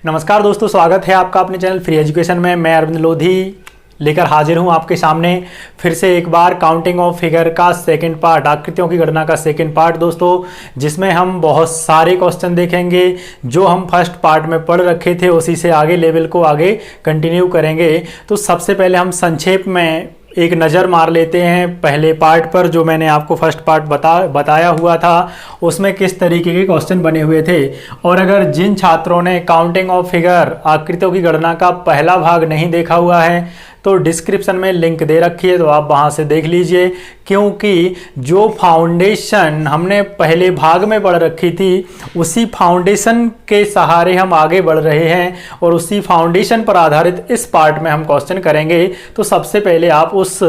नमस्कार दोस्तों, स्वागत है आपका अपने चैनल फ्री एजुकेशन में। मैं अरविंद लोधी लेकर हाजिर हूं आपके सामने फिर से एक बार काउंटिंग ऑफ फिगर का सेकंड पार्ट, आकृतियों की गणना का सेकंड पार्ट दोस्तों, जिसमें हम बहुत सारे क्वेश्चन देखेंगे जो हम फर्स्ट पार्ट में पढ़ रखे थे, उसी से आगे लेवल को आगे कंटिन्यू करेंगे। तो सबसे पहले हम संक्षेप में एक नज़र मार लेते हैं पहले पार्ट पर, जो मैंने आपको फर्स्ट पार्ट बताया हुआ था, उसमें किस तरीके के क्वेश्चन बने हुए थे। और अगर जिन छात्रों ने काउंटिंग ऑफ फिगर, आकृतियों की गणना का पहला भाग नहीं देखा हुआ है तो डिस्क्रिप्शन में लिंक दे रखी है, तो आप वहां से देख लीजिए। क्योंकि जो फाउंडेशन हमने पहले भाग में पढ़ रखी थी, उसी फाउंडेशन के सहारे हम आगे बढ़ रहे हैं और उसी फाउंडेशन पर आधारित इस पार्ट में हम क्वेश्चन करेंगे। तो सबसे पहले आप उस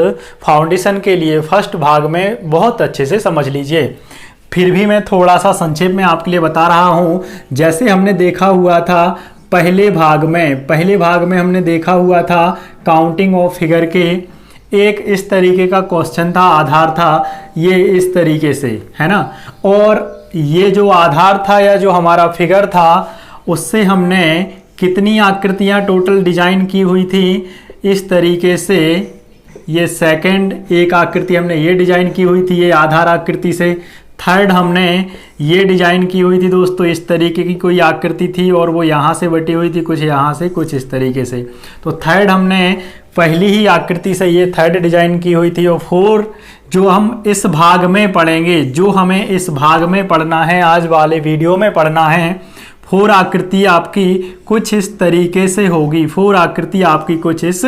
फाउंडेशन के लिए फर्स्ट भाग में बहुत अच्छे से समझ लीजिए। फिर भी मैं थोड़ा सा संक्षेप में आपके लिए बता रहा हूं। जैसे हमने देखा हुआ था पहले भाग में हमने देखा हुआ था काउंटिंग ऑफ फिगर के एक इस तरीके का क्वेश्चन था, आधार था ये इस तरीके से, है ना। और ये जो आधार था या जो हमारा फिगर था, उससे हमने कितनी आकृतियां टोटल डिजाइन की हुई थी इस तरीके से। ये सेकंड एक आकृति हमने ये डिजाइन की हुई थी, ये आधार आकृति से। थर्ड हमने ये डिजाइन की हुई थी दोस्तों, इस तरीके की कोई आकृति थी और वो यहाँ से बटी हुई थी, कुछ यहाँ से कुछ इस तरीके से। तो थर्ड हमने पहली ही आकृति से ये थर्ड डिजाइन की हुई थी। और फोर जो हम इस भाग में पढ़ेंगे, जो हमें इस भाग में पढ़ना है, आज वाले वीडियो में पढ़ना है, फोर आकृति आपकी कुछ इस तरीके से होगी। फोर आकृति आपकी कुछ इस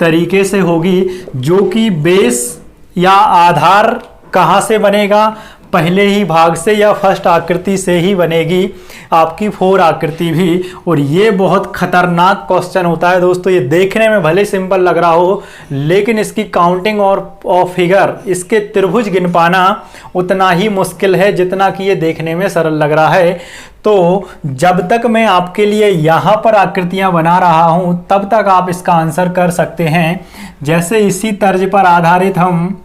तरीके से होगी, जो कि बेस या आधार कहाँ से बनेगा, पहले ही भाग से या फर्स्ट आकृति से ही बनेगी आपकी फोर आकृति भी। और ये बहुत खतरनाक क्वेश्चन होता है दोस्तों। ये देखने में भले सिंपल लग रहा हो, लेकिन इसकी काउंटिंग और ऑफ फिगर, इसके त्रिभुज गिन पाना उतना ही मुश्किल है जितना कि ये देखने में सरल लग रहा है। तो जब तक मैं आपके लिए यहाँ पर आकृतियाँ बना रहा हूँ, तब तक आप इसका आंसर कर सकते हैं। जैसे इसी तर्ज पर आधारित हम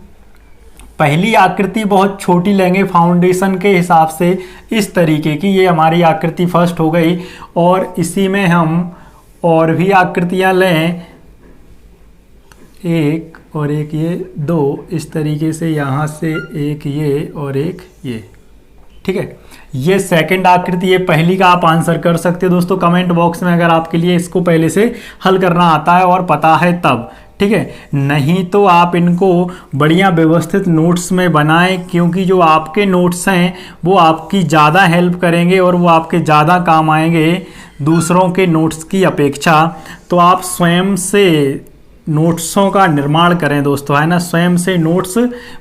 पहली आकृति बहुत छोटी लेंगे फाउंडेशन के हिसाब से, इस तरीके की। ये हमारी आकृति फर्स्ट हो गई। और इसी में हम और भी आकृतियां लें, एक और एक ये दो, इस तरीके से, यहाँ से एक ये और एक ये, ठीक है। ये सेकंड आकृति, ये पहली का आप आंसर कर सकते हो दोस्तों कमेंट बॉक्स में, अगर आपके लिए इसको पहले से हल करना आता है और पता है तब, ठीक है। नहीं तो आप इनको बढ़िया व्यवस्थित नोट्स में बनाएं, क्योंकि जो आपके नोट्स हैं वो आपकी ज़्यादा हेल्प करेंगे और वो आपके ज़्यादा काम आएंगे दूसरों के नोट्स की अपेक्षा। तो आप स्वयं से नोट्सों का निर्माण करें दोस्तों, है ना, स्वयं से नोट्स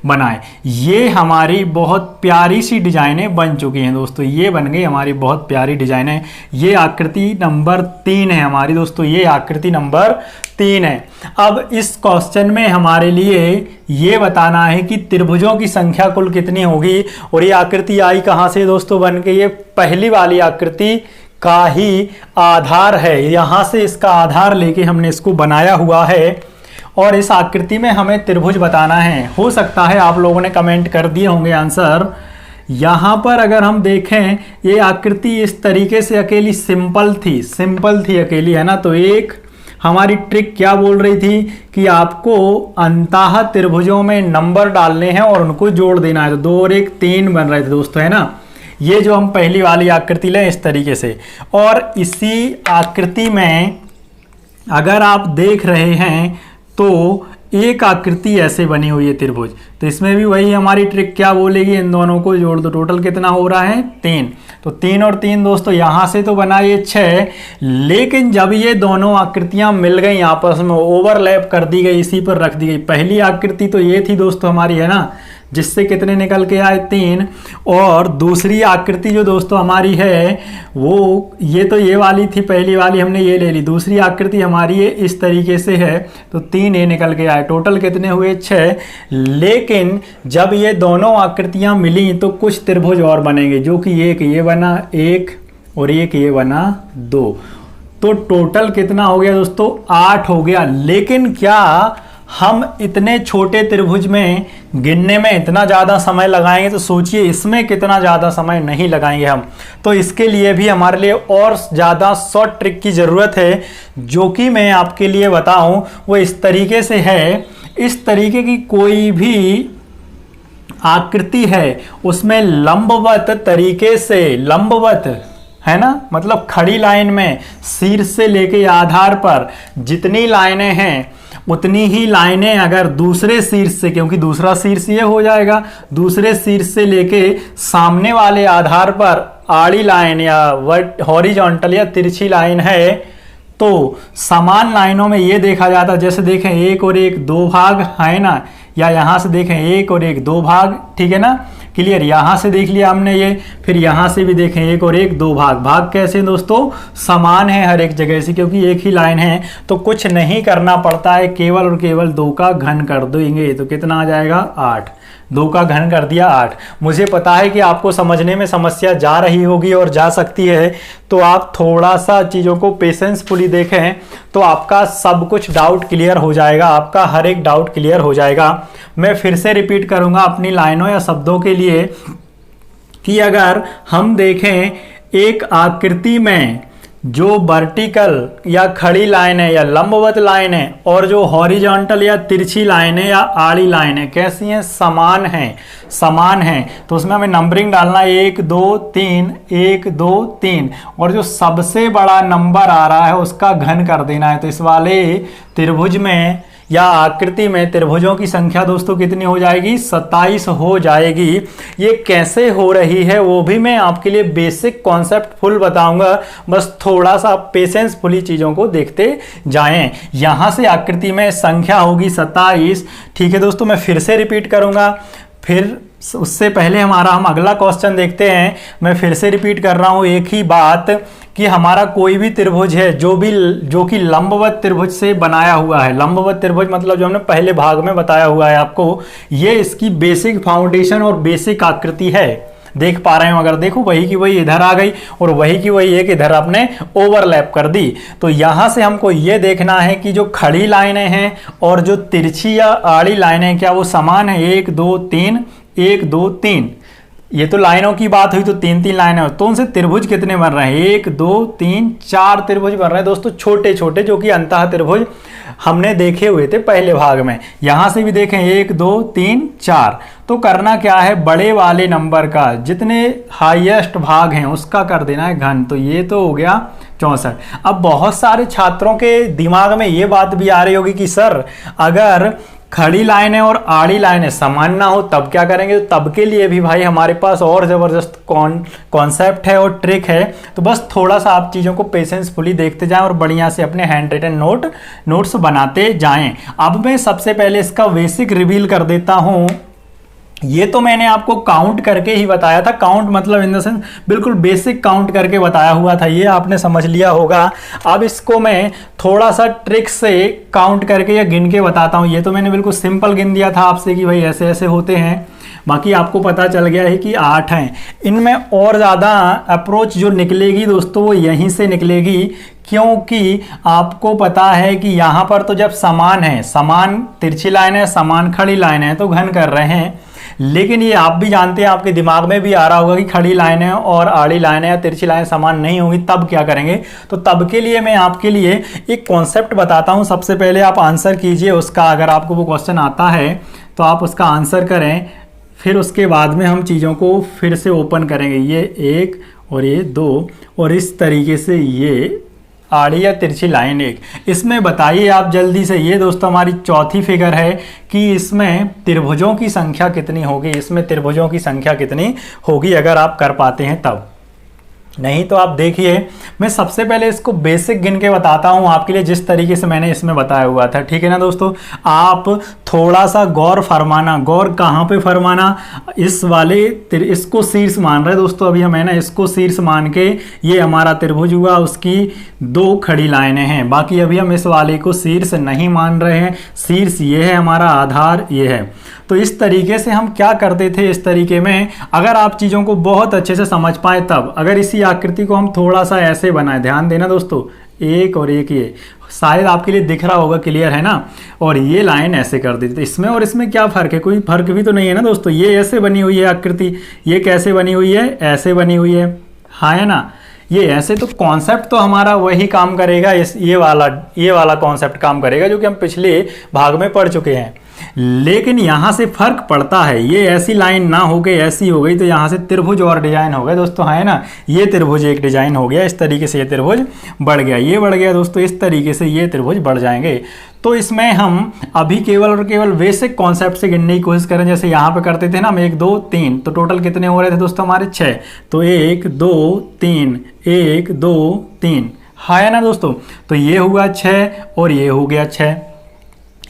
बनाएं। ये हमारी बहुत प्यारी सी डिजाइनें बन चुकी हैं दोस्तों, ये बन गई हमारी बहुत प्यारी डिजाइनें। ये आकृति नंबर 3 है हमारी दोस्तों, ये आकृति नंबर 3 है। अब इस क्वेश्चन में हमारे लिए ये बताना है कि त्रिभुजों की संख्या कुल कितनी होगी। और ये आकृति आई कहाँ से दोस्तों बन के, ये पहली वाली आकृति का ही आधार है। यहाँ से इसका आधार लेके हमने इसको बनाया हुआ है और इस आकृति में हमें त्रिभुज बताना है। हो सकता है आप लोगों ने कमेंट कर दिए होंगे आंसर। यहाँ पर अगर हम देखें, ये आकृति इस तरीके से अकेली सिंपल थी अकेली, है ना। तो एक हमारी ट्रिक क्या बोल रही थी कि आपको अंतः त्रिभुजों में नंबर डालने हैं और उनको जोड़ देना है। तो 2 और 1 3 बन रहे थे दोस्तों, है ना। ये जो हम पहली वाली आकृति लें इस तरीके से, और इसी आकृति में अगर आप देख रहे हैं तो एक आकृति ऐसे बनी हुई है त्रिभुज। तो इसमें भी वही हमारी ट्रिक क्या बोलेगी, इन दोनों को जोड़ दो। टोटल कितना हो रहा है 3। तो 3 और 3 दोस्तों यहाँ से तो बना ये 6, लेकिन जब ये दोनों आकृतियाँ मिल गई आपस में, ओवरलैप कर दी गई, इसी पर रख दी गई। पहली आकृति तो ये थी दोस्तों हमारी, है ना, जिससे कितने निकल के आए 3। और दूसरी आकृति जो दोस्तों हमारी है वो ये तो ये वाली थी, पहली वाली हमने ये ले ली। दूसरी आकृति हमारी ये इस तरीके से है, तो 3 ये निकल के आए। टोटल कितने हुए 6। लेकिन जब ये दोनों आकृतियां मिली तो कुछ त्रिभुज और बनेंगे, जो कि एक ये बना 1 और एक ये बना 2। तो टोटल कितना हो गया दोस्तों 8 हो गया। लेकिन क्या हम इतने छोटे त्रिभुज में गिनने में इतना ज़्यादा समय लगाएंगे तो सोचिए इसमें कितना ज़्यादा समय नहीं लगाएंगे हम। तो इसके लिए भी हमारे लिए और ज़्यादा शॉर्ट ट्रिक की ज़रूरत है, जो कि मैं आपके लिए बताऊं वो इस तरीके से है। इस तरीके की कोई भी आकृति है उसमें लंबवत तरीके से, लंबवत है ना, मतलब खड़ी लाइन में शीर्ष से लेके आधार पर जितनी लाइनें हैं उतनी ही लाइनें अगर दूसरे शीर्ष से, क्योंकि दूसरा शीर्ष ये हो जाएगा, दूसरे शीर्ष से लेके सामने वाले आधार पर आड़ी लाइन या हॉरिजॉन्टल या तिरछी लाइन है, तो समान लाइनों में ये देखा जाता है। जैसे देखें एक और एक दो भाग है ना, या यहां से देखें एक और एक दो भाग, ठीक है ना, क्लियर। यहां से देख लिया हमने ये, फिर यहां से भी देखें एक और एक दो भाग। भाग कैसे दोस्तों, समान है हर एक जगह से, क्योंकि एक ही लाइन है। तो कुछ नहीं करना पड़ता है, केवल और केवल 2 का घन कर देंगे तो कितना आ जाएगा 8। 2 का घन कर दिया 8। मुझे पता है कि आपको समझने में समस्या जा रही होगी और जा सकती है, तो आप थोड़ा सा चीज़ों को पेशेंसफुली देखें तो आपका सब कुछ डाउट क्लियर हो जाएगा, आपका हर एक डाउट क्लियर हो जाएगा। मैं फिर से रिपीट करूंगा अपनी लाइनों या शब्दों के लिए कि अगर हम देखें एक आकृति में जो वर्टिकल या खड़ी लाइन है या लंबवत लाइन है और जो हॉरिजॉन्टल या तिरछी लाइन है या आड़ी लाइन है कैसी हैं, समान हैं, समान हैं। तो उसमें हमें नंबरिंग डालना है 1 2 3 1 2 3, और जो सबसे बड़ा नंबर आ रहा है उसका घन कर देना है। तो इस वाले त्रिभुज में या आकृति में त्रिभुजों की संख्या दोस्तों कितनी हो जाएगी, 27 हो जाएगी। ये कैसे हो रही है वो भी मैं आपके लिए बेसिक कॉन्सेप्ट फुल बताऊंगा, बस थोड़ा सा पेशेंसफुली चीज़ों को देखते जाएं। यहाँ से आकृति में संख्या होगी 27, ठीक है दोस्तों। मैं फिर से रिपीट करूंगा, फिर उससे पहले हम अगला क्वेश्चन देखते हैं। मैं फिर से रिपीट कर रहा हूँ एक ही बात कि हमारा कोई भी त्रिभुज है जो कि लंबवत त्रिभुज से बनाया हुआ है। लंबवत त्रिभुज मतलब जो हमने पहले भाग में बताया हुआ है आपको, ये इसकी बेसिक फाउंडेशन और बेसिक आकृति है। देख पा रहे हो, अगर देखो वही की वही इधर आ गई और वही की वही एक इधर आपने ओवरलैप कर दी। तो यहां से हमको ये देखना है कि जो खड़ी लाइनें हैं और जो तिरछी या आड़ी लाइनें क्या वो समान है। 1 2 3 1 2 3, ये तो लाइनों की बात हुई, तो 3 लाइनें, तो उनसे त्रिभुज कितने बन रहे हैं, 1 2 3 4 त्रिभुज बन रहे हैं दोस्तों, छोटे छोटे, जो कि अंतः त्रिभुज हमने देखे हुए थे पहले भाग में। यहां से भी देखें 1 2 3 4। तो करना क्या है, बड़े वाले नंबर का जितने हाईएस्ट भाग हैं उसका कर देना है घन। तो ये तो हो गया 64। अब बहुत सारे छात्रों के दिमाग में ये बात भी आ रही होगी कि सर अगर खड़ी लाइनें और आड़ी लाइनें समान ना हो तब क्या करेंगे। तो तब के लिए भी भाई हमारे पास और ज़बरदस्त कॉन्सेप्ट है और ट्रिक है। तो बस थोड़ा सा आप चीज़ों को पेशेंसफुली देखते जाएं और बढ़िया से अपने हैंड रिटन नोट्स बनाते जाएं। अब मैं सबसे पहले इसका बेसिक रिवील कर देता हूं। ये तो मैंने आपको काउंट करके ही बताया था, काउंट मतलब इन द सेंस बिल्कुल बेसिक काउंट करके बताया हुआ था, ये आपने समझ लिया होगा। अब इसको मैं थोड़ा सा ट्रिक से काउंट करके या गिन के बताता हूँ। ये तो मैंने बिल्कुल सिंपल गिन दिया था आपसे कि भाई ऐसे ऐसे होते हैं, बाकी आपको पता चल गया है कि 8 हैं। इनमें और ज़्यादा अप्रोच जो निकलेगी दोस्तों वो यहीं से निकलेगी, क्योंकि आपको पता है कि यहाँ पर तो जब समान है, समान तिरछी लाइन है, समान खड़ी लाइन है, तो घन कर रहे हैं। लेकिन ये आप भी जानते हैं, आपके दिमाग में भी आ रहा होगा कि खड़ी लाइनें और आड़ी लाइनें या तिरछी लाइनें समान नहीं होंगी, तब क्या करेंगे। तो तब के लिए मैं आपके लिए एक कॉन्सेप्ट बताता हूं। सबसे पहले आप आंसर कीजिए उसका, अगर आपको वो क्वेश्चन आता है तो आप उसका आंसर करें, फिर उसके बाद में हम चीज़ों को फिर से ओपन करेंगे। ये 1 और ये 2 और इस तरीके से ये आड़ी या तिरछी लाइन 1। इसमें बताइए आप जल्दी से, ये दोस्तों हमारी चौथी फिगर है कि इसमें त्रिभुजों की संख्या कितनी होगी, इसमें त्रिभुजों की संख्या कितनी होगी अगर आप कर पाते हैं तब। नहीं तो आप देखिए, मैं सबसे पहले इसको बेसिक गिन के बताता हूं आपके लिए, जिस तरीके से मैंने इसमें बताया हुआ था, ठीक है ना दोस्तों। आप थोड़ा सा गौर फरमाना। गौर कहाँ पे फरमाना, इस वाले इसको शीर्ष मान रहे दोस्तों, अभी हम है ना इसको शीर्ष मान के, ये हमारा त्रिभुज हुआ, उसकी 2 खड़ी लाइनें हैं। बाकी अभी हम इस वाले को शीर्ष नहीं मान रहे हैं, शीर्ष ये है हमारा, आधार ये है। तो इस तरीके से हम क्या करते थे, इस तरीके में अगर आप चीज़ों को बहुत अच्छे से समझ पाए तब, अगर इसी आकृति को हम थोड़ा सा ऐसे बनाए, ध्यान देना दोस्तों, एक और एक ये, शायद आपके लिए दिख रहा होगा, क्लियर है ना। और ये लाइन ऐसे कर दी, तो इसमें और इसमें क्या फ़र्क है, कोई फर्क भी तो नहीं है ना दोस्तों। ये ऐसे बनी हुई है आकृति, ये कैसे बनी हुई है, ऐसे बनी हुई है, हाँ है ना, ये ऐसे। तो कॉन्सेप्ट तो हमारा वही काम करेगा, ये वाला कॉन्सेप्ट काम करेगा जो कि हम पिछले भाग में पढ़ चुके हैं। लेकिन यहाँ से फर्क पड़ता है, ये ऐसी लाइन ना हो गई, ऐसी हो गई, तो यहाँ से त्रिभुज और डिजाइन हो गया दोस्तों, है ना। ये त्रिभुज एक डिजाइन हो गया, इस तरीके से ये त्रिभुज बढ़ गया, ये बढ़ गया दोस्तों, इस तरीके से ये त्रिभुज बढ़ जाएंगे। तो इसमें हम अभी केवल और केवल बेसिक कॉन्सेप्ट से गिनने की कोशिश करें। जैसे यहाँ पे करते थे ना हम 1 2 3, तो टोटल कितने हो रहे थे दोस्तों हमारे 6। तो 1 2 3 1 2 3, है ना दोस्तों। तो ये हुआ 6 और ये हो गया 6,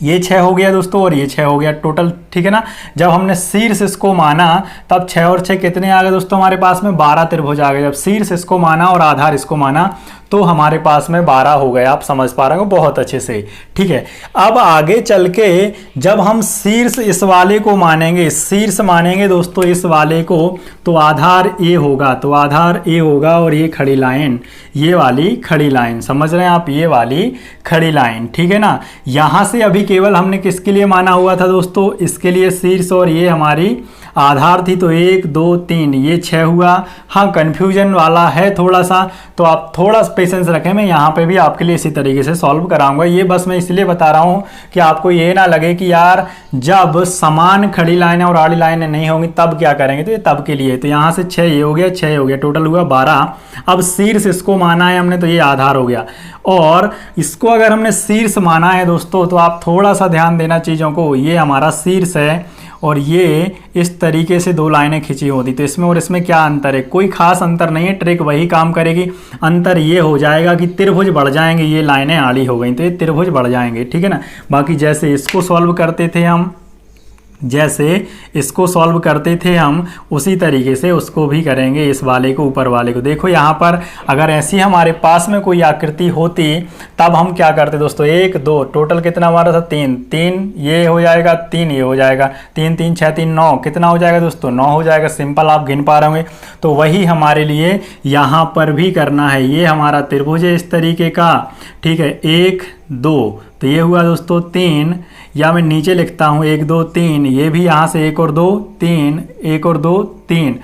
ये 6 हो गया दोस्तों और ये 6 हो गया टोटल, ठीक है ना। जब हमने शीर्ष इसको माना तब 6 और 6 कितने आ गए दोस्तों हमारे पास में, 12 त्रिभुज आ गए। जब शीर्ष इसको माना और आधार इसको माना तो हमारे पास में 12 हो गए। आप समझ पा रहे हो बहुत अच्छे से, ठीक है। अब आगे चल के जब हम शीर्ष इस वाले को मानेंगे, शीर्ष मानेंगे दोस्तों इस वाले को, तो आधार ए होगा, तो आधार ए होगा और ये खड़ी लाइन, ये वाली खड़ी लाइन, समझ रहे हैं आप, ये वाली खड़ी लाइन, ठीक है ना। यहां से अभी केवल हमने किसके लिए माना हुआ था दोस्तों, इसके लिए शीर्ष, और ये हमारी आधार थी। तो 1 2 3 ये 6 हुआ। हाँ कंफ्यूजन वाला है थोड़ा सा, तो आप थोड़ा पेशेंस रखें, मैं यहाँ पे भी आपके लिए इसी तरीके से सॉल्व कराऊंगा। ये बस मैं इसलिए बता रहा हूँ कि आपको ये ना लगे कि यार जब समान खड़ी लाइनें और आड़ी लाइनें नहीं होंगी तब क्या करेंगे, तो ये तब के लिए। तो यहाँ से 6 ये हो गया, 6 हो गया, टोटल हुआ 12। अब शीर्ष इसको माना है हमने, तो ये आधार हो गया। और इसको अगर हमने शीर्ष माना है दोस्तों, तो आप थोड़ा सा ध्यान देना चीज़ों को, ये हमारा शीर्ष है और ये इस तरीके से 2 लाइनें खींची होती। तो इसमें और इसमें क्या अंतर है, कोई खास अंतर नहीं है, ट्रिक वही काम करेगी। अंतर ये हो जाएगा कि त्रिभुज बढ़ जाएंगे, ये लाइनें आड़ी हो गई तो ये त्रिभुज बढ़ जाएंगे, ठीक है ना। बाकी जैसे इसको सॉल्व करते थे हम, जैसे इसको सॉल्व करते थे हम, उसी तरीके से उसको भी करेंगे, इस वाले को, ऊपर वाले को। देखो यहाँ पर अगर ऐसी हमारे पास में कोई आकृति होती तब हम क्या करते दोस्तों, 1 2, टोटल कितना हमारा था 3 3, ये हो जाएगा 3, ये हो जाएगा 3 3 6 3 9, कितना हो जाएगा दोस्तों 9 हो जाएगा। सिंपल, आप गिन पा रहे होंगे। तो वही हमारे लिए यहाँ पर भी करना है। ये हमारा त्रिभुज है इस तरीके का, ठीक है, 1 2, तो ये हुआ दोस्तों 3, या मैं नीचे लिखता हूँ 1 2 3, ये भी यहाँ से 1 और 2 3, 1 और 2 3,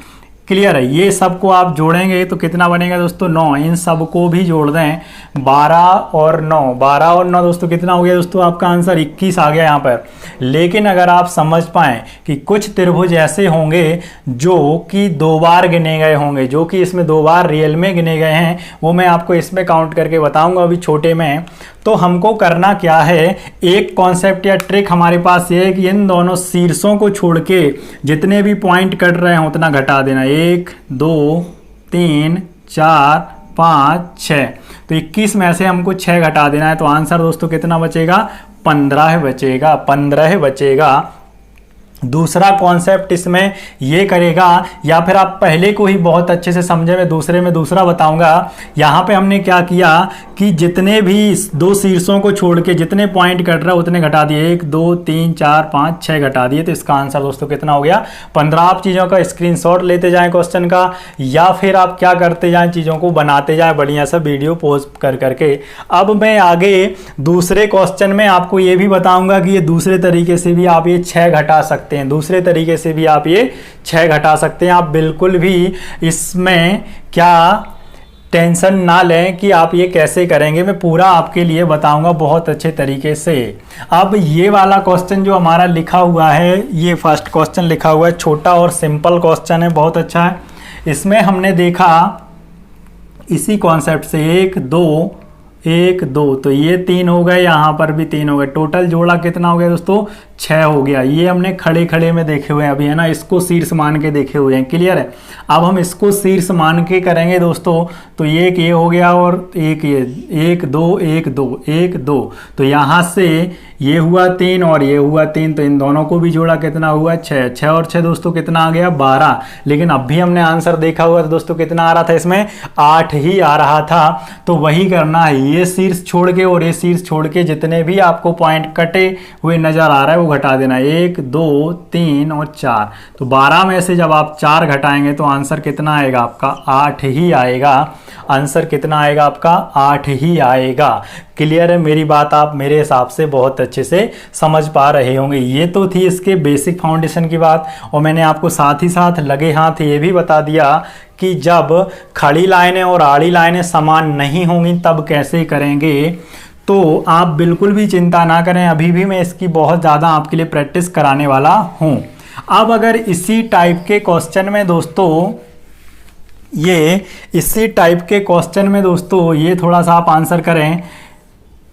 क्लियर है। ये सबको आप जोड़ेंगे तो कितना बनेगा दोस्तों 9, इन सबको भी जोड़ दें, 12 और 9, 12 और 9 दोस्तों कितना हो गया दोस्तों, आपका आंसर 21 आ गया यहाँ पर। लेकिन अगर आप समझ पाएं कि कुछ त्रिभुज ऐसे होंगे जो कि 2 बार गिने गए होंगे, जो कि इसमें 2 बार रियल में गिने गए हैं, वो मैं आपको इसमें काउंट करके बताऊंगा अभी छोटे में। तो हमको करना क्या है, एक कॉन्सेप्ट या ट्रिक हमारे पास ये है कि इन दोनों शीर्षों को छोड़ के जितने भी पॉइंट कट रहे हैं उतना घटा देना, 1 2 3 4 5 6, तो 21 में से हमको 6 घटा देना है। तो आंसर दोस्तों कितना बचेगा, 15 बचेगा, 15 बचेगा। दूसरा कॉन्सेप्ट इसमें ये करेगा, या फिर आप पहले को ही बहुत अच्छे से समझे, मैं दूसरे में दूसरा बताऊंगा। यहाँ पे हमने क्या किया कि जितने भी 2 शीर्षों को छोड़ के जितने पॉइंट कट रहा है उतने घटा दिए, 1 2 3 4 5 6 घटा दिए। तो इसका आंसर दोस्तों कितना हो गया 15। आप चीज़ों का स्क्रीनशॉट लेते जाएं क्वेश्चन का, या फिर आप क्या करते जाएं, चीज़ों को बनाते जाएं बढ़िया सा वीडियो पोज कर करके। अब मैं आगे दूसरे क्वेश्चन में आपको ये भी बताऊंगा कि ये दूसरे तरीके से भी आप ये 6 घटा सकते हैं, दूसरे तरीके से भी आप ये 6 घटा सकते हैं। आप बिल्कुल भी इसमें क्या टेंशन ना लें कि आप ये कैसे करेंगे, मैं पूरा आपके लिए बताऊंगा बहुत अच्छे तरीके से। अब ये वाला क्वेश्चन जो हमारा लिखा हुआ है, ये फर्स्ट क्वेश्चन लिखा हुआ है, छोटा और सिंपल क्वेश्चन है, बहुत अच्छा है। इसमें हमने देखा इसी कॉन्सेप्ट से 1 2 1 2, तो ये 3 हो गए, यहाँ पर भी 3 हो गए, टोटल जोड़ा कितना हो गया दोस्तों 6 हो गया। ये हमने खड़े खड़े में देखे हुए हैं अभी, है ना, इसको शीर्ष मान के देखे हुए हैं, क्लियर है। अब हम इसको शीर्ष मान के करेंगे दोस्तों, तो एक ये हो गया और एक ये, 1 2 1 2 1 2, तो यहाँ से ये हुआ 3 और ये हुआ 3, तो इन दोनों को भी जोड़ा कितना हुआ 6, 6 और 6 दोस्तों कितना आ गया 12। लेकिन अब भी हमने आंसर देखा हुआ तो दोस्तों कितना आ रहा था, इसमें 8 ही आ रहा था। तो वही करना है, ये शीर्ष छोड़ के और ये शीर्ष छोड़ के जितने भी आपको पॉइंट कटे हुए नजर आ रहा है वो घटा देना, 1 2 3 और 4। तो 12 में से जब आप 4 घटाएंगे तो आंसर कितना आएगा आपका, 8 ही आएगा। आंसर कितना आएगा आपका, 8 ही आएगा। क्लियर है मेरी बात? आप मेरे हिसाब से बहुत अच्छे से समझ पा रहे होंगे। ये तो थी इसके बेसिक फाउंडेशन की बात, और मैंने आपको साथ ही साथ लगे हाथ ये भी बता दिया कि जब खड़ी लाइनें और आड़ी लाइनें समान नहीं होंगी तब कैसे करेंगे। तो आप बिल्कुल भी चिंता ना करें, अभी भी मैं इसकी बहुत ज़्यादा आपके लिए प्रैक्टिस कराने वाला हूँ। अब अगर इसी टाइप के क्वेश्चन में दोस्तों इसी टाइप के क्वेश्चन में दोस्तों ये थोड़ा सा आप आंसर करें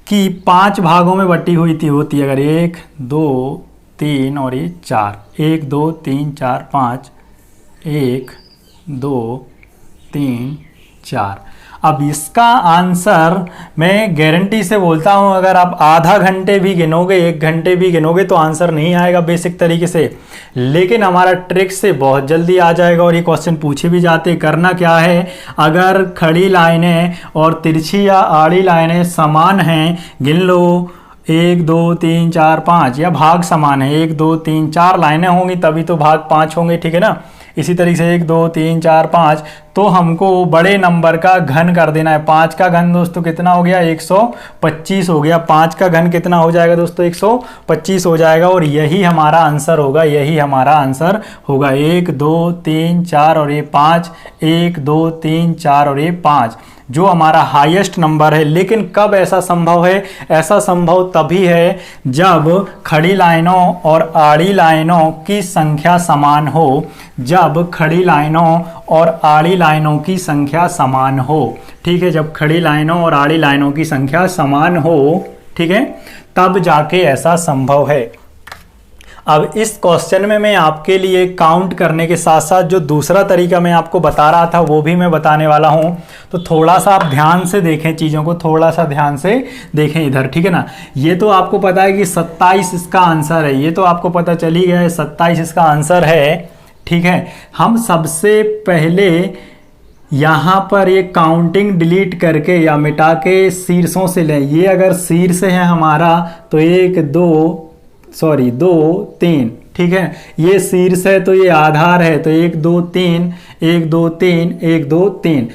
कि 5 भागों में बटी हुई होती है, अगर 1 2 3 और ये 4, 1 2 3 4 5, 1 2 3 4। अब इसका आंसर मैं गारंटी से बोलता हूं, अगर आप आधा घंटे भी गिनोगे, 1 घंटे भी गिनोगे तो आंसर नहीं आएगा बेसिक तरीके से, लेकिन हमारा ट्रिक से बहुत जल्दी आ जाएगा। और ये क्वेश्चन पूछे भी जाते। करना क्या है, अगर खड़ी लाइनें और तिरछी या आड़ी लाइनें समान हैं, गिन लो 1 2 3 4 5, या भाग समान है, 1 2 3 4 लाइनें होंगी तभी तो भाग 5 होंगे, ठीक है ना। इसी तरीके से 1 2 3 4 5, तो हमको बड़े नंबर का घन कर देना है। 5 का घन दोस्तों कितना हो गया, 125 हो गया। 5 का घन कितना हो जाएगा दोस्तों, 125 हो जाएगा। और यही हमारा आंसर होगा, यही हमारा आंसर होगा। 1 2 3 4 और ये 5, 1 2 3 4 और ये 5, जो हमारा हाईएस्ट नंबर है। लेकिन कब ऐसा संभव है, ऐसा संभव तभी है जब खड़ी लाइनों और आड़ी लाइनों की संख्या समान हो, जब खड़ी लाइनों और आड़ी लाइनों की संख्या समान हो, ठीक है। जब खड़ी लाइनों और आड़ी लाइनों की संख्या समान हो, ठीक है, तब जाके ऐसा संभव है। अब इस क्वेश्चन में मैं आपके लिए काउंट करने के साथ साथ जो दूसरा तरीका मैं आपको बता रहा था वो भी मैं बताने वाला हूं। तो थोड़ा सा आप ध्यान से देखें चीज़ों को, थोड़ा सा ध्यान से देखें इधर, ठीक है ना। ये तो आपको पता है कि 27 इसका आंसर है, ये तो आपको पता चली गया है 27 इसका आंसर है, ठीक है। हम सबसे पहले यहाँ पर ये काउंटिंग डिलीट करके या मिटा के शीर्षों से लें। ये अगर शीर्ष है हमारा तो 1 2 3, ठीक है। ये शीर्ष है तो ये आधार है, तो 1 2 3 1 2 3 1 2 3।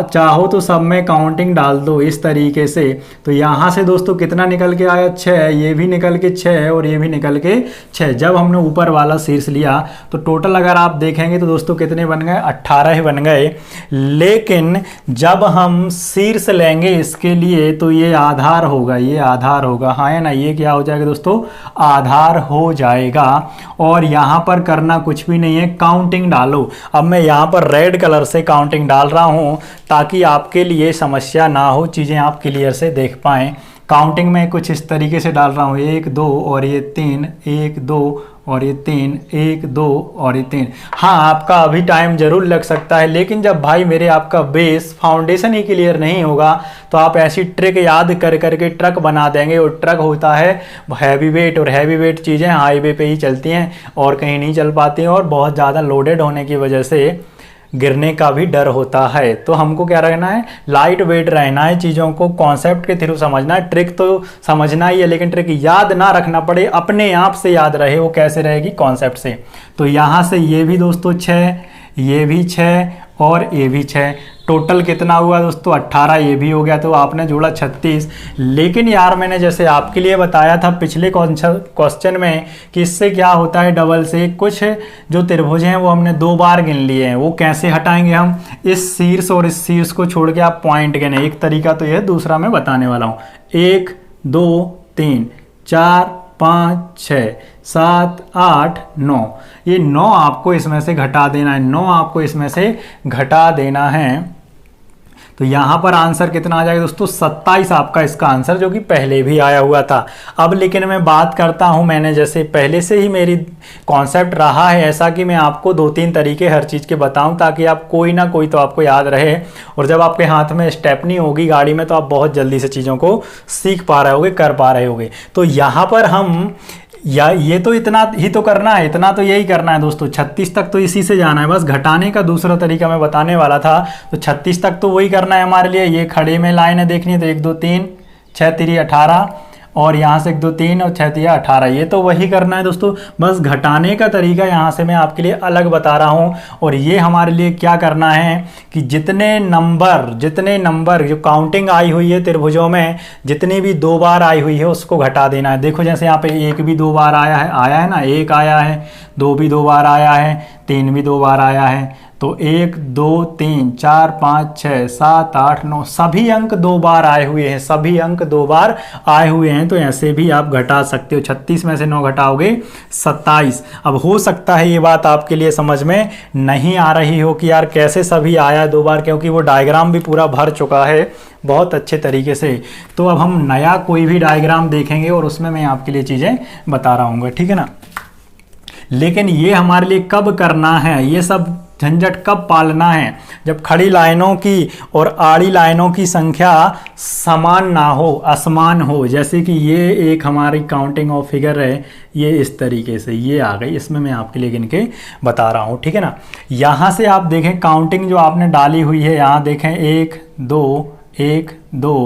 चाहो तो सब में काउंटिंग डाल दो इस तरीके से। तो यहाँ से दोस्तों कितना निकल के आया, 6, ये भी निकल के 6 और ये भी निकल के 6। जब हमने ऊपर वाला शीर्ष लिया तो टोटल अगर आप देखेंगे तो दोस्तों कितने बन गए, 18 ही बन गए। लेकिन जब हम शीर्ष लेंगे इसके लिए तो ये आधार होगा, ये आधार होगा, हाँ है ना। ये क्या हो जाएगा दोस्तों, आधार हो जाएगा। और यहाँ पर करना कुछ भी नहीं है, काउंटिंग डालो। अब मैं यहाँ पर रेड कलर से काउंटिंग डाल रहा हूँ ताकि आपके लिए समस्या ना हो, चीज़ें आप क्लियर से देख पाएँ। काउंटिंग में कुछ इस तरीके से डाल रहा हूँ, 1 2 और ये 3, 1 2 और ये 3, 1 2 और ये 3। हाँ, आपका अभी टाइम जरूर लग सकता है, लेकिन जब भाई मेरे आपका बेस फाउंडेशन ही क्लियर नहीं होगा तो आप ऐसी ट्रिक याद कर करके ट्रक बना देंगे। और ट्रक होता है हैवी वेट, और हैवी वेट चीज़ें हाईवे पे ही चलती हैं और कहीं नहीं चल पाती हैं, और बहुत ज़्यादा लोडेड होने की वजह से गिरने का भी डर होता है। तो हमको क्या रहना है, लाइट वेट रहना है, चीज़ों को कॉन्सेप्ट के थ्रू समझना है। ट्रिक तो समझना ही है, लेकिन ट्रिक याद ना रखना पड़े, अपने आप से याद रहे। वो कैसे रहेगी, कॉन्सेप्ट से। तो यहाँ से ये भी दोस्तों 6, ये भी 6 और ये भी 6, टोटल कितना हुआ दोस्तों, 18। ये भी हो गया, तो आपने जोड़ा 36। लेकिन यार मैंने जैसे आपके लिए बताया था पिछले क्वेश्चन में कि इससे क्या होता है, डबल से कुछ जो त्रिभुज हैं वो हमने 2 बार गिन लिए हैं। वो कैसे हटाएंगे हम, इस शीर्ष और इस शीर्ष को छोड़ के आप पॉइंट गिने। एक तरीका तो यह, दूसरा मैं बताने वाला हूँ। 1 2 3 4 5 6 7 8 9, ये 9 आपको इसमें से घटा देना है, 9 आपको इसमें से घटा देना है। तो यहाँ पर आंसर कितना आ जाएगा दोस्तों, 27 आपका इसका आंसर, जो कि पहले भी आया हुआ था। अब लेकिन मैं बात करता हूँ, मैंने जैसे पहले से ही मेरी कॉन्सेप्ट रहा है ऐसा कि मैं आपको 2-3 तरीके हर चीज़ के बताऊँ, ताकि आप कोई ना कोई तो आपको याद रहे। और जब आपके हाथ में स्टेपनी होगी गाड़ी में तो आप बहुत जल्दी से चीज़ों को सीख पा रहे होगे, कर पा रहे होगे। तो यहाँ पर हम या ये तो इतना ही तो करना है, इतना तो यही करना है दोस्तों, 36 तक तो इसी से जाना है। बस घटाने का दूसरा तरीका मैं बताने वाला था। तो 36 तक तो वही करना है हमारे लिए। ये खड़े में लाइन है देखनी है, तो 1 2 3 6 3 18 और यहाँ से 1 2 3 और 6 3 18, ये तो वही करना है दोस्तों। बस घटाने का तरीका यहाँ से मैं आपके लिए अलग बता रहा हूँ। और ये हमारे लिए क्या करना है कि जितने नंबर जो काउंटिंग आई हुई है त्रिभुजों में, जितनी भी 2 बार आई हुई है उसको घटा देना है। देखो जैसे यहाँ पे 1 भी 2 बार आया है ना, 1 आया है, 2 भी 2 बार आया है, 3 भी 2 बार आया है। तो 1 2 3 4 5 6 7 8 9 सभी अंक 2 बार आए हुए हैं, सभी अंक 2 बार आए हुए हैं। तो ऐसे भी आप घटा सकते हो। 36 में से 9 घटाओगे 27। अब हो सकता है ये बात आपके लिए समझ में नहीं आ रही हो कि यार कैसे सभी आया 2 बार, क्योंकि वो डायग्राम भी पूरा भर चुका है बहुत अच्छे तरीके से। तो अब हम नया कोई भी डायग्राम देखेंगे और उसमें मैं आपके लिए चीज़ें बता रहा हूँ, ठीक है ना। लेकिन ये हमारे लिए कब करना है, ये सब झंझट कब पालना है, जब खड़ी लाइनों की और आड़ी लाइनों की संख्या समान ना हो, असमान हो। जैसे कि ये एक हमारी काउंटिंग ऑफ फिगर है, ये इस तरीके से ये आ गई, इसमें मैं आपके लिए गिन के बता रहा हूँ, ठीक है ना। यहाँ से आप देखें काउंटिंग जो आपने डाली हुई है, यहाँ देखें 1 2 1 2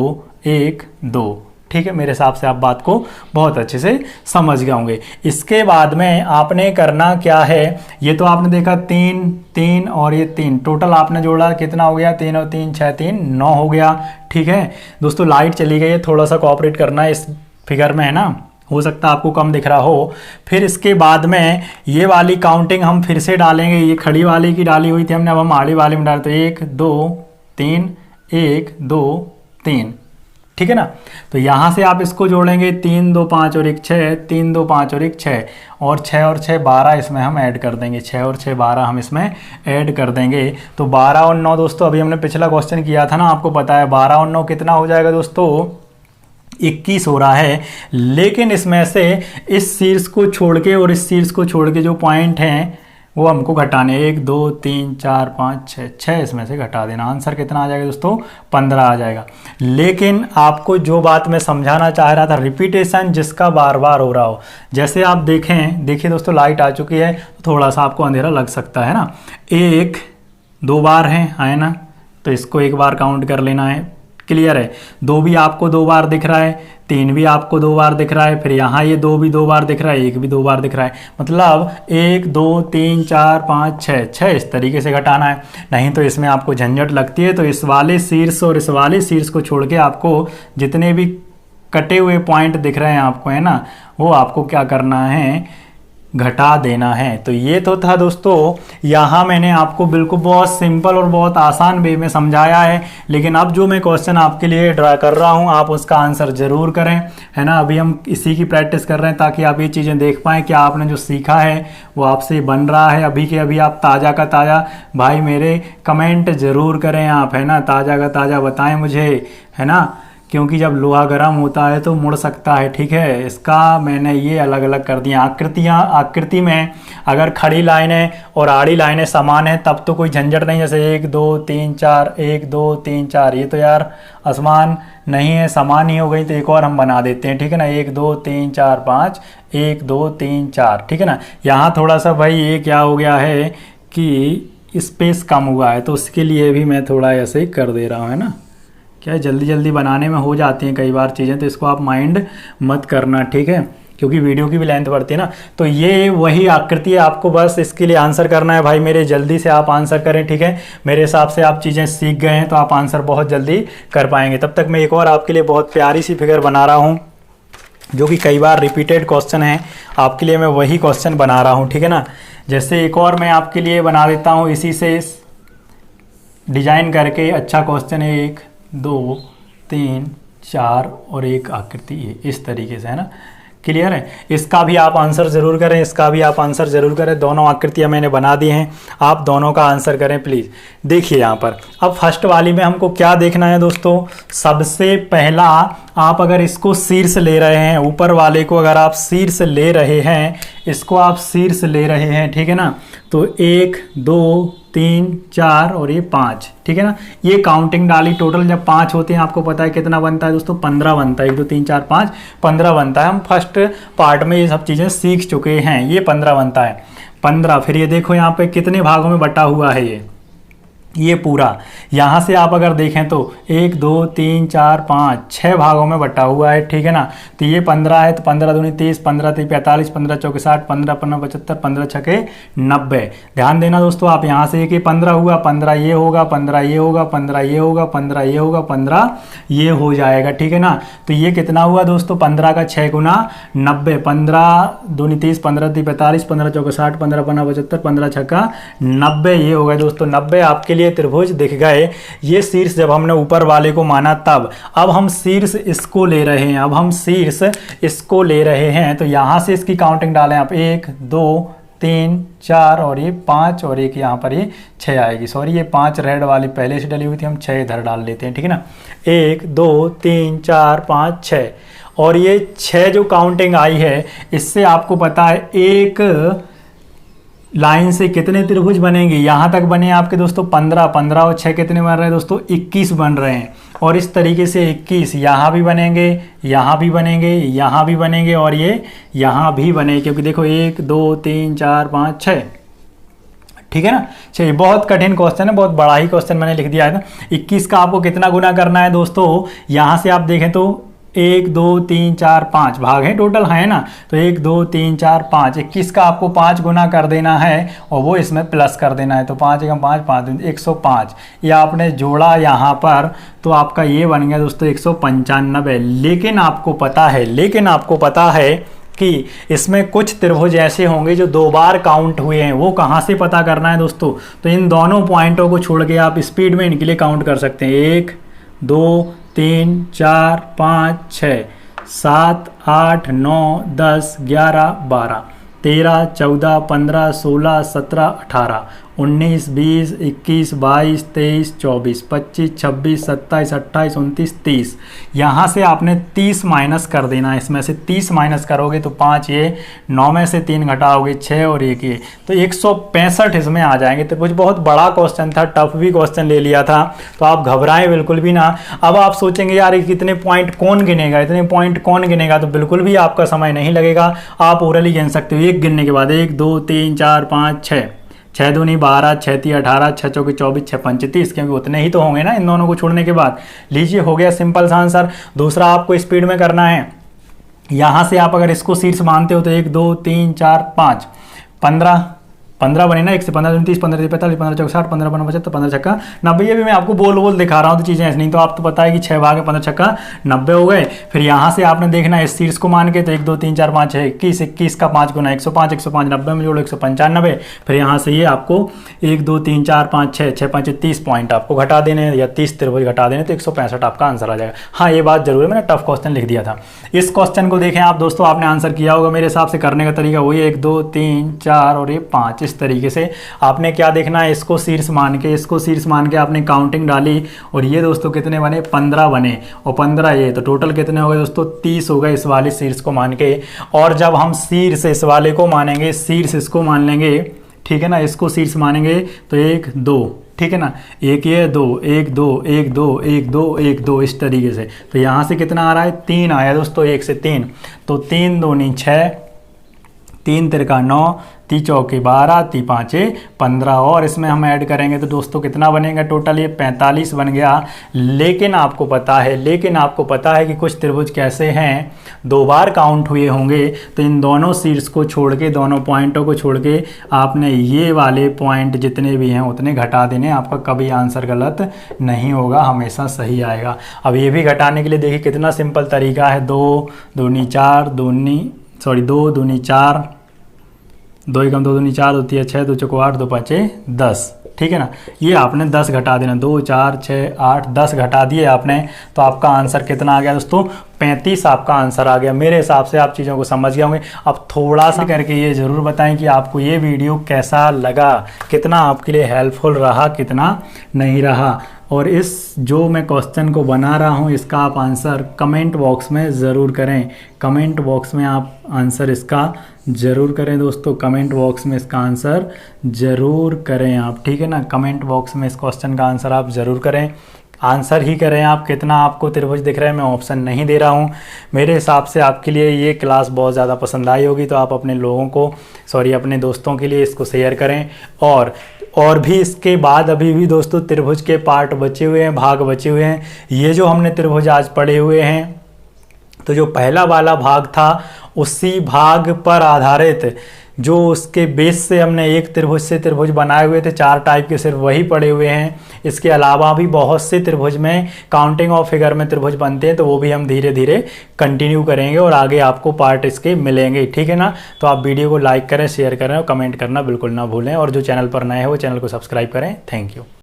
1 2, ठीक है। मेरे हिसाब से आप बात को बहुत अच्छे से समझ गए होंगे। इसके बाद में आपने करना क्या है, ये तो आपने देखा 3 3 और ये 3 टोटल आपने जोड़ा, कितना हो गया, 3 और 3 6 3 9 हो गया, ठीक है दोस्तों। लाइट चली गई है, थोड़ा सा कोऑपरेट करना है, इस फिगर में है ना, हो सकता है आपको कम दिख रहा हो। फिर इसके बाद में ये वाली काउंटिंग हम फिर से डालेंगे, ये खड़ी वाली की डाली हुई थी हमने, अब हम आड़ी वाली में डालते हैं 1 2 3 1 2 3, ठीक है ना। तो यहाँ से आप इसको जोड़ेंगे 3 2 5 और 1 6, 3 2 5 और 1 6 और 6 12 इसमें हम ऐड कर देंगे, 6 और 6 12 हम इसमें ऐड कर देंगे। तो 12 और 9 दोस्तों, अभी हमने पिछला क्वेश्चन किया था ना, आपको पता है 12 और 9 कितना हो जाएगा दोस्तों, 21 हो रहा है। लेकिन इसमें से इस शीर्ष को छोड़ के और इस शीर्ष को छोड़ के जो पॉइंट हैं वो हमको घटाने, 1 2 3 4 5 6 6 इसमें से घटा देना। आंसर कितना आ जाएगा दोस्तों, 15 आ जाएगा। लेकिन आपको जो बात मैं समझाना चाह रहा था, रिपीटेशन जिसका बार बार हो रहा हो, जैसे आप देखिए दोस्तों लाइट आ चुकी है, तो थोड़ा सा आपको अंधेरा लग सकता है ना। 1 2 बार है ना, तो इसको 1 बार काउंट कर लेना है, क्लियर है। 2 भी आपको 2 बार दिख रहा है, 3 भी आपको 2 बार दिख रहा है, फिर यहाँ ये 2 भी 2 बार दिख रहा है, 1 भी 2 बार दिख रहा है। मतलब 1 2 3 4 5 6 इस तरीके से घटाना है। नहीं तो इसमें आपको झंझट लगती है। तो इस वाले शीर्ष और इस वाले शीर्ष को छोड़ के आपको जितने भी कटे हुए पॉइंट दिख रहे हैं आपको, है ना, वो आपको क्या करना है, घटा देना है। तो ये तो था दोस्तों, यहाँ मैंने आपको बिल्कुल बहुत सिंपल और बहुत आसान वे में समझाया है। लेकिन अब जो मैं क्वेश्चन आपके लिए ड्रा कर रहा हूँ, आप उसका आंसर ज़रूर करें, है ना। अभी हम इसी की प्रैक्टिस कर रहे हैं ताकि आप ये चीज़ें देख पाएँ कि आपने जो सीखा है वो आपसे बन रहा है अभी के अभी। आप ताज़ा का ताज़ा भाई मेरे कमेंट ज़रूर करें आप, है ना, ताज़ा का ताज़ा बताएँ मुझे, है ना, क्योंकि जब लोहा गर्म होता है तो मुड़ सकता है, ठीक है। इसका मैंने ये अलग अलग कर दिया आकृति में अगर खड़ी लाइनें और आड़ी लाइनें समान हैं तब तो कोई झंझट नहीं। जैसे 1 2 3 4 1 2 3 4, ये तो यार आसमान नहीं है, समान ही हो गई। तो एक और हम बना देते हैं, ठीक है ना, 1 2 3 4 5 1 2 3 4, ठीक है ना। यहाँ थोड़ा सा भाई ये क्या हो गया है कि स्पेस कम हुआ है, तो उसके लिए भी मैं थोड़ा ऐसे ही कर दे रहा हूँ, है ना। क्या जल्दी जल्दी बनाने में हो जाती हैं कई बार चीज़ें, तो इसको आप माइंड मत करना, ठीक है, क्योंकि वीडियो की भी लेंथ बढ़ती है ना। तो ये वही आकृति है, आपको बस इसके लिए आंसर करना है भाई मेरे, जल्दी से आप आंसर करें, ठीक है। मेरे हिसाब से आप चीज़ें सीख गए हैं तो आप आंसर बहुत जल्दी कर पाएंगे। तब तक मैं एक और आपके लिए बहुत प्यारी सी फिगर बना रहा हूँ जो कि कई बार रिपीटेड क्वेश्चन है, आपके लिए मैं वही क्वेश्चन बना रहा हूँ, ठीक है ना। जैसे एक और मैं आपके लिए बना देता हूँ इसी से डिजाइन करके, अच्छा क्वेश्चन है, 1 2 3 4 और एक आकृति इस तरीके से, है ना, क्लियर है। इसका भी आप आंसर ज़रूर करें, इसका भी आप आंसर ज़रूर करें। दोनों आकृतियां मैंने बना दी हैं, आप दोनों का आंसर करें प्लीज़। देखिए यहाँ पर अब फर्स्ट वाली में हमको क्या देखना है दोस्तों, सबसे पहला आप अगर इसको शीर्ष ले रहे हैं, ऊपर वाले को अगर आप शीर्ष ले रहे हैं, इसको आप शीर्ष ले रहे हैं, ठीक है ना, तो 1 2 3 4 और ये 5, ठीक है ना। ये काउंटिंग डाली, टोटल जब 5 होते हैं आपको पता है कितना बनता है दोस्तों, 15 बनता है। 1 2 3 4 5 15 बनता है। हम फर्स्ट पार्ट में ये सब चीज़ें सीख चुके हैं। ये 15 बनता है, 15। फिर ये देखो यहाँ पे कितने भागों में बटा हुआ है ये पूरा। यहाँ से आप अगर देखें तो 1 2 3 4 5 6 भागों में बटा हुआ है, ठीक है ना। तो ये 15 है, तो 15 दूनी 30, 15 3 45, 15 चौके 60, 15 15 75, 15 छके 90। ध्यान देना दोस्तों, आप यहाँ से कि 15 हुआ, 15 ये होगा, 15 ये होगा, 15 ये होगा, 15 ये होगा, 15 ये हो जाएगा, ठीक है ना। तो ये कितना हुआ दोस्तों, 15 का 6 गुना 90, 15 दूनी 30, 15 3 45, 15 चौके 60, 15 15 75, 15 छक्का 90। ये हो गया दोस्तों 90। आपके लिए त्रिभुज दिख गए। ये शीर्ष जब हमने ऊपर वाले को माना तब, अब हम शीर्ष इसको ले रहे हैं, अब हम शीर्ष इसको ले रहे हैं। तो यहां से इसकी काउंटिंग डालें आप, 1 2 3 4 और ये 5 और एक यहाँ पर ये 6 आएगी। सॉरी, ये 5 रेड वाली पहले से डली हुई थी, हम 6 इधर डाल लेते हैं, ठीक है ना। 1 2 3 4 5 6 और ये 6 जो काउंटिंग आई है, इससे आपको पता है एक लाइन से कितने त्रिभुज बनेंगे। यहाँ तक बने आपके दोस्तों 15, 15 और 6 कितने बन रहे हैं दोस्तों, 21 बन रहे हैं। और इस तरीके से 21 यहाँ भी बनेंगे, यहाँ भी बनेंगे, यहाँ भी बनेंगे और ये यहाँ भी बनेंगे, क्योंकि देखो 1 2 3 4 5 6, ठीक है ना। चलिए, बहुत कठिन क्वेश्चन है, बहुत बड़ा ही क्वेश्चन मैंने लिख दिया है ना। 21 का आपको कितना गुना करना है दोस्तों, यहाँ से आप देखें तो 1 2 3 4 5 भाग हैं टोटल, है ना। तो 1 2 3 4 5, 21 का आपको 5 गुना कर देना है और वो इसमें प्लस कर देना है। तो 5 एकम 5 5 105, ये आपने जोड़ा यहाँ पर, तो आपका ये बन गया दोस्तों 195। लेकिन आपको पता है कि इसमें कुछ त्रिभुज ऐसे होंगे जो 2 बार काउंट हुए हैं। वो कहाँ से पता करना है दोस्तों, तो इन दोनों पॉइंटों को छोड़ के आप स्पीड में इनके लिए काउंट कर सकते हैं। 1 2 3 4 5 6 7 8 9 10 11 12 13 14 15 16 17 18 19 20 21 22 23 24 25 26 27 28 29 30। यहाँ से आपने 30 माइनस कर देना है। इसमें से 30 माइनस करोगे तो 5 ये, 9 में से 3 घटाओगे 6 और 1 ये, तो 165 इसमें आ जाएंगे। तो कुछ बहुत बड़ा क्वेश्चन था, टफ भी क्वेश्चन ले लिया था, तो आप घबराएं बिल्कुल भी ना। अब आप सोचेंगे यार कितने पॉइंट कौन गिनेगा, इतने पॉइंट कौन गिनेगा, तो बिल्कुल भी आपका समय नहीं लगेगा, आप ओरली गिन सकते हो। 1 गिनने के बाद 1 2 3 4 5 6, 6 दूनी 12, 6 3 18, 6 चौके 24, 6 पंचे 30, क्योंकि उतने ही तो होंगे ना इन दोनों को छोड़ने के बाद। लीजिए, हो गया सिंपल सा आंसर। दूसरा आपको स्पीड में करना है। यहाँ से आप अगर इसको शीर्ष मानते हो तो 1 2 3 4 5 15 बने ना, 1 से 15 30 15 45 15 चौक 60 15 15 75 15 छक्का 90। ये भी मैं आपको बोल दिखा रहा हूँ तो चीज़ें ऐसी नहीं, तो आप तो पता है कि 6 भाग 15 छक्का 90 हो गए। फिर यहाँ से आपने देखना है इस शीर्ष को मान के, तो 1 2 3 4 5 6 21, 21 का 5 गुना 105, 105 90 में जोड़ो 195। फिर यहाँ से ये आपको 1 2 3 4 5 6 6 5 30 पॉइंट आपको घटा देने या 30 त्रिभुज घटा देने, तो 165 आपका आंसर आ जाएगा। हाँ, ये बात जरूर है, मैंने टफ क्वेश्चन लिख दिया था। इस क्वेश्चन को देखें आप दोस्तों, आपने आंसर किया होगा। मेरे हिसाब से करने का तरीका वही 1 2 3 4 और ये 5, इस तरीके से आपने क्या देखना है, इसको शीर्ष मान के आपने काउंटिंग डाली और ये दोस्तों कितने बने, 15 बने और 15 ये, तो टोटल कितने हो गए दोस्तों, 30 हो गए इस वाले शीर्ष को मान के। और जब हम शीर्ष इस वाले को मानेंगे, शीर्ष इसको मान लेंगे, ठीक है ना, इसको शीर्ष मानेंगे तो 1 2, ठीक है ना, 1 ये 2 1 2 1 2 1 2 1 2, इस तरीके से। तो यहाँ से कितना आ रहा है, 3 आया दोस्तों, 1 से 3, तो 3 दूनी 6, 3 तिरका 9, 3 चौके 12, 3 पाँचे 15 और इसमें हम ऐड करेंगे तो दोस्तों कितना बनेगा टोटल, ये 45 बन गया। लेकिन आपको पता है कि कुछ त्रिभुज कैसे हैं 2 बार काउंट हुए होंगे, तो इन दोनों शीर्ष को छोड़ के, दोनों पॉइंटों को छोड़ के आपने ये वाले पॉइंट जितने भी हैं उतने घटा देने। आपका कभी आंसर गलत नहीं होगा, हमेशा सही आएगा। अब ये भी घटाने के लिए देखिए कितना सिंपल तरीका है। 2 दूनी 4, 2 दूनी 4, 2 एकम 2 दूनी 4 होती है 6, 2 चौको 8, 2 पाँचे 10, ठीक है ना। ये आपने 10 घटा देना, 2 4 6 8 10 घटा दिए आपने, तो आपका आंसर कितना आ गया दोस्तों, 35 आपका आंसर आ गया। मेरे हिसाब से आप चीज़ों को समझ गए होंगे। अब थोड़ा सा करके ये ज़रूर बताएं कि आपको ये वीडियो कैसा लगा, कितना आपके लिए हेल्पफुल रहा, कितना नहीं रहा। और इस जो मैं क्वेश्चन को बना रहा हूँ इसका आप आंसर कमेंट बॉक्स में ज़रूर करें। कमेंट बॉक्स में आप आंसर इसका ज़रूर करें दोस्तों, कमेंट बॉक्स में इसका आंसर ज़रूर करें आप, ठीक है ना। कमेंट बॉक्स में इस क्वेश्चन का आंसर आप ज़रूर करें, आंसर ही करें आप। कितना आपको त्रिभुज दिख रहा है मैं ऑप्शन नहीं दे रहा हूँ। मेरे हिसाब से आपके लिए ये क्लास बहुत ज़्यादा पसंद आई होगी, तो आप अपने लोगों को अपने दोस्तों के लिए इसको शेयर करें। और भी इसके बाद अभी भी दोस्तों त्रिभुज के पार्ट बचे हुए हैं, भाग बचे हुए हैं। ये जो हमने त्रिभुज आज पढ़े हुए हैं, तो जो पहला वाला भाग था उसी भाग पर आधारित जो उसके बेस से हमने एक त्रिभुज से त्रिभुज बनाए हुए थे, 4 टाइप के, सिर्फ वही पड़े हुए हैं। इसके अलावा भी बहुत से त्रिभुज में काउंटिंग ऑफ फिगर में त्रिभुज बनते हैं, तो वो भी हम धीरे धीरे कंटिन्यू करेंगे और आगे आपको पार्ट इसके मिलेंगे, ठीक है ना। तो आप वीडियो को लाइक करें, शेयर करें और कमेंट करना बिल्कुल ना भूलें। और जो चैनल पर नए हैं वो चैनल को सब्सक्राइब करें। Thank you.